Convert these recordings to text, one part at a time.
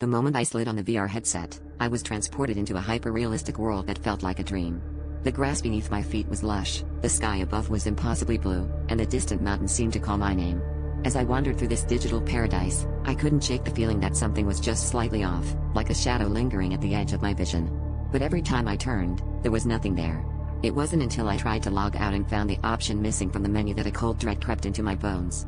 The moment I slid on the VR headset, I was transported into a hyper-realistic world that felt like a dream. The grass beneath my feet was lush, the sky above was impossibly blue, and the distant mountains seemed to call my name. As I wandered through this digital paradise, I couldn't shake the feeling that something was just slightly off, like a shadow lingering at the edge of my vision. But every time I turned, there was nothing there. It wasn't until I tried to log out and found the option missing from the menu that a cold dread crept into my bones.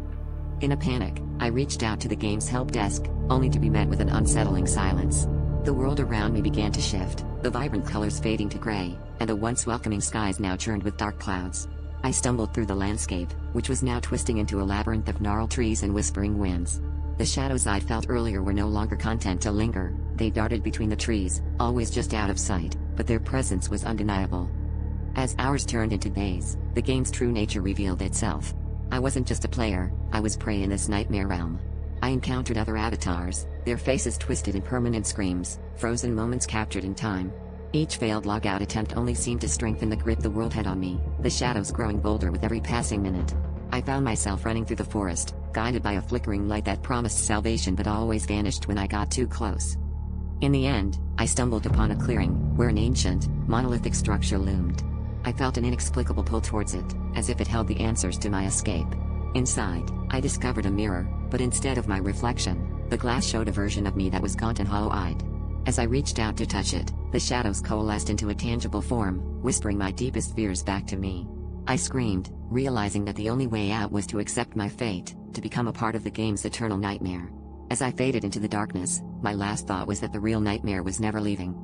In a panic, I reached out to the game's help desk, only to be met with an unsettling silence. The world around me began to shift, the vibrant colors fading to gray, and the once welcoming skies now churned with dark clouds. I stumbled through the landscape, which was now twisting into a labyrinth of gnarled trees and whispering winds. The shadows I'd felt earlier were no longer content to linger, they darted between the trees, always just out of sight, but their presence was undeniable. As hours turned into days, the game's true nature revealed itself. I wasn't just a player, I was prey in this nightmare realm. I encountered other avatars, their faces twisted in permanent screams, frozen moments captured in time. Each failed logout attempt only seemed to strengthen the grip the world had on me, the shadows growing bolder with every passing minute. I found myself running through the forest, guided by a flickering light that promised salvation but always vanished when I got too close. In the end, I stumbled upon a clearing, where an ancient, monolithic structure loomed. I felt an inexplicable pull towards it, as if it held the answers to my escape. Inside, I discovered a mirror, but instead of my reflection, the glass showed a version of me that was gaunt and hollow-eyed. As I reached out to touch it, the shadows coalesced into a tangible form, whispering my deepest fears back to me. I screamed, realizing that the only way out was to accept my fate, to become a part of the game's eternal nightmare. As I faded into the darkness, my last thought was that the real nightmare was never leaving.